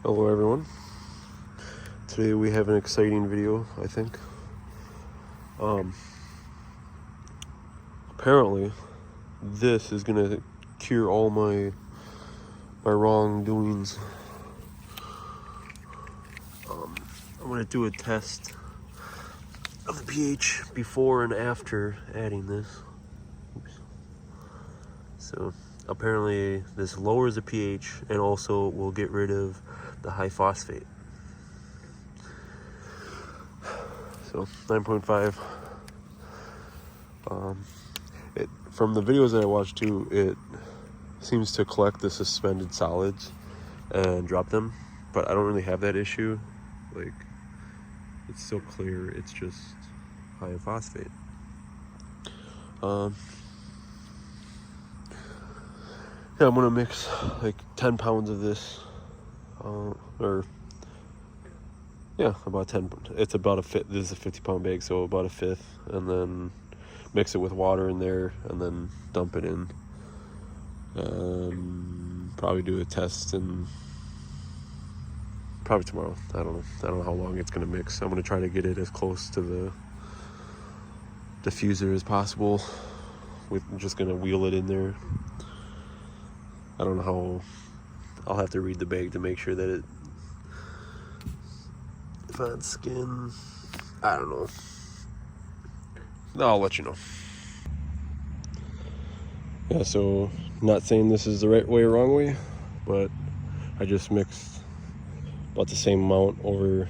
Hello everyone. Today we have an exciting video, I think. Apparently this is gonna cure all my wrongdoings. I'm gonna do a test of the pH before and after adding this. Oops. So apparently this lowers the pH and also will get rid of the high phosphate. So 9.5. From the videos that I watched too, it seems to collect the suspended solids and drop them, but I don't really have that issue. Like, it's still clear, it's just high in phosphate. Yeah, I'm gonna mix like 10 pounds of this, about 10. It's about a fifth. This is a 50-pound bag, so about a fifth, and then mix it with water in there, and then dump it in. Probably do a test and probably tomorrow. I don't know how long it's gonna mix. I'm gonna try to get it as close to the diffuser as possible. I'm just gonna wheel it in there. I don't know how. I'll have to read the bag to make sure that it. If on skin, I don't know. I'll let you know. Yeah, so not saying this is the right way or wrong way, but I just mixed about the same amount over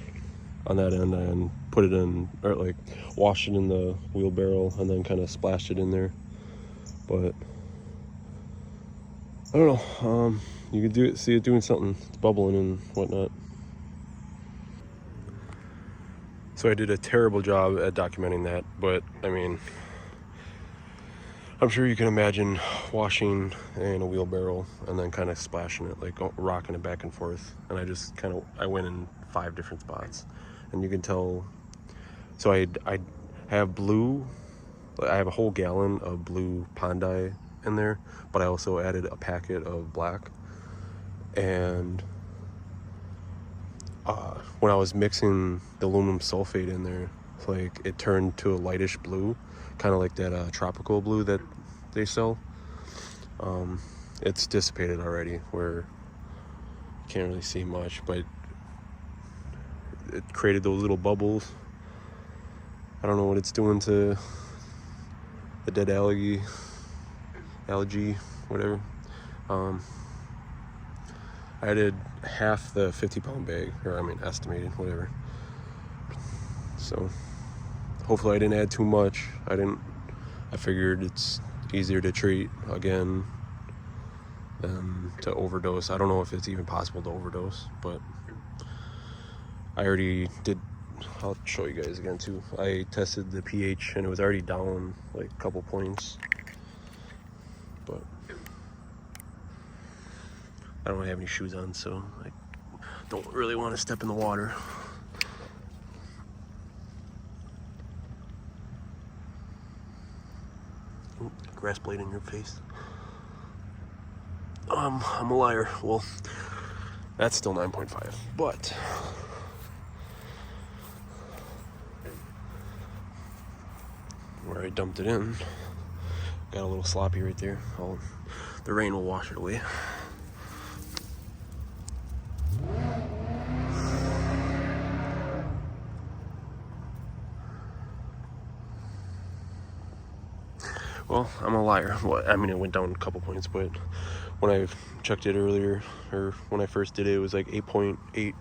on that end and put it in, or like washed it in the wheelbarrow and then kind of splashed it in there. But I don't know. You can see it doing something. It's bubbling and whatnot. So I did a terrible job at documenting that, but I mean, I'm sure you can imagine washing in a wheelbarrow and then kind of splashing it, like rocking it back and forth. And I went in 5 different spots, and you can tell. So I have blue. I have a whole gallon of blue pond dye in there, but I also added a packet of black. And when I was mixing the aluminum sulfate in there, like it turned to a lightish blue, kind of like that tropical blue that they sell. It's dissipated already, where you can't really see much, but it created those little bubbles. I don't know what it's doing to the dead algae, whatever. I did half the 50-pound bag, or I mean estimated, whatever. So hopefully I didn't add too much. I figured it's easier to treat again than to overdose. I don't know if it's even possible to overdose, but I already did. I'll show you guys again too. I tested the pH and it was already down like a couple points, but I don't have any shoes on, so I don't really want to step in the water. Ooh, grass blade in your face. I'm a liar. Well, that's still 9.5, but where I dumped it in, got a little sloppy right there. The rain will wash it away. Well, I'm a liar. Well, I mean, it went down a couple points, but when I checked it earlier, or when I first did it, it was like 8.8.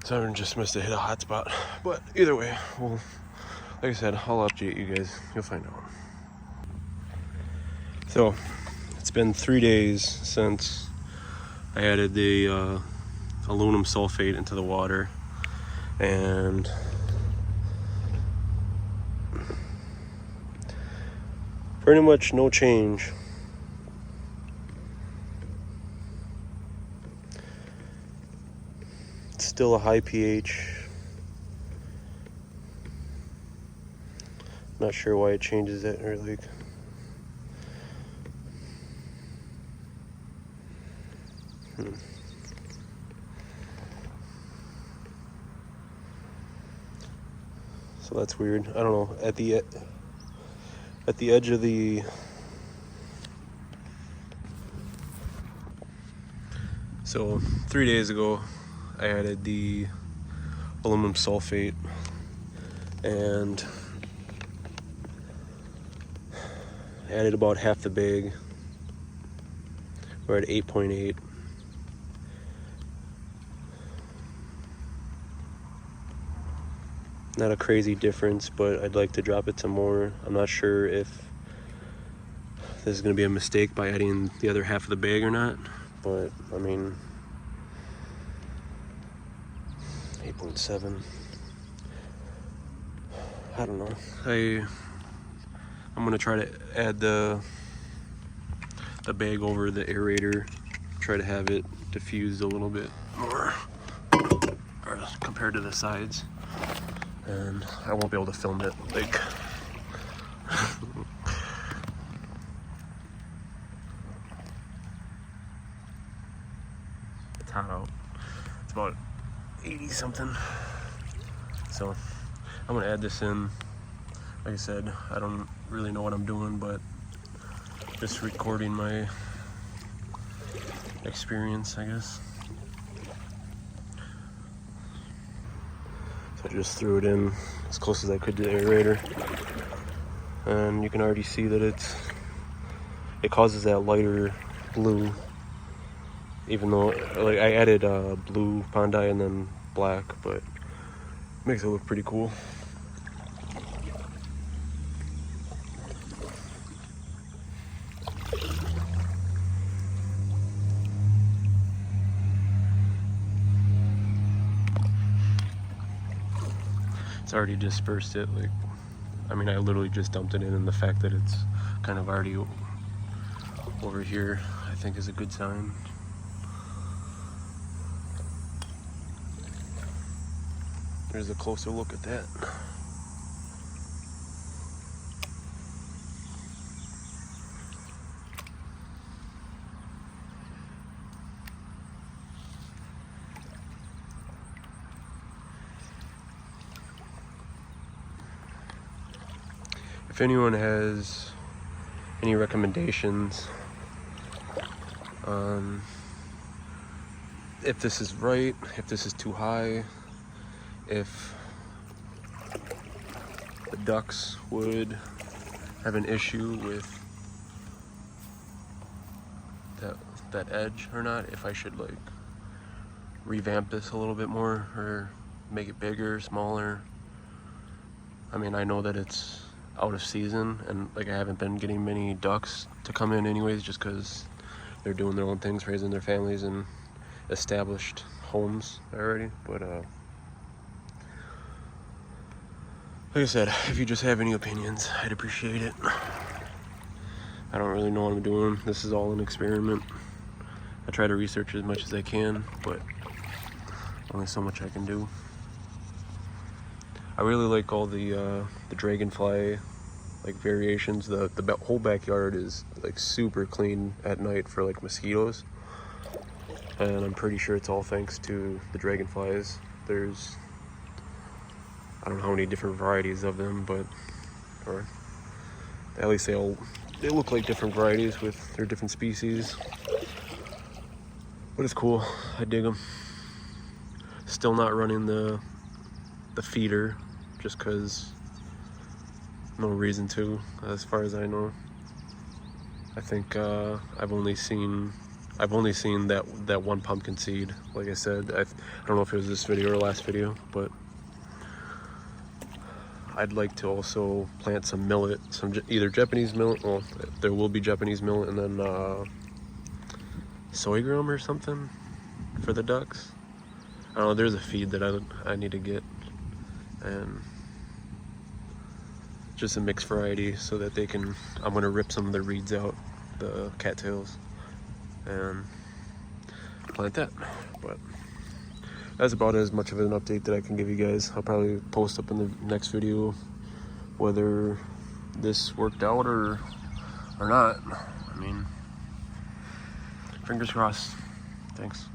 So I just must have hit a hot spot. But either way, well, like I said, I'll update you guys. You'll find out. So it's been 3 days since I added the aluminum sulfate into the water, and pretty much no change. It's still a high pH. Not sure why it changes it, or like. So that's weird. I don't know. At the edge of the So 3 days ago, I added the aluminum sulfate, and added about half the bag. We're at 8.8. Not a crazy difference, but I'd like to drop it to more. I'm not sure if this is going to be a mistake by adding the other half of the bag or not, but I mean, 8.7. I don't know. I'm gonna try to add the bag over the aerator, try to have it diffused a little bit more compared to the sides, and I won't be able to film it like it's hot out. It's about 80 something. So I'm gonna add this in. Like I said, I don't really know what I'm doing, but just recording my experience, I guess. So I just threw it in as close as I could to the aerator, and you can already see that it causes that lighter blue, even though like I added blue Bondi and then black, but it makes it look pretty cool. It's already dispersed it. Like, I mean, I literally just dumped it in, and the fact that it's kind of already over here, I think, is a good sign. There's a closer look at that. If anyone has any recommendations on if this is right, if this is too high, if the ducks would have an issue with that edge or not, if I should like revamp this a little bit more or make it bigger, smaller. I mean, I know that it's out of season, and like I haven't been getting many ducks to come in anyways, just because they're doing their own things, raising their families in established homes already. But like I said, if you just have any opinions, I'd appreciate it. I don't really know what I'm doing. This is all an experiment. I try to research as much as I can, but only so much I can do. I really like all the dragonfly like variations. The whole backyard is like super clean at night for like mosquitoes, and I'm pretty sure it's all thanks to the dragonflies. There's, I don't know how many different varieties of them, but or at least they look like different varieties with their different species. But it's cool. I dig them. Still not running the feeder, just because no reason to, as far as I know. I think I've only seen that one pumpkin seed. Like I said, I don't know if it was this video or last video, but I'd like to also plant some millet, either Japanese millet. Well, there will be Japanese millet, and then sorghum or something for the ducks. I don't know. There's a feed that I need to get, and just a mixed variety so that they can. I'm gonna rip some of the reeds out, the cattails, and plant that. But that's about as much of an update that I can give you guys. I'll probably post up in the next video whether this worked out or not. I mean, fingers crossed. Thanks.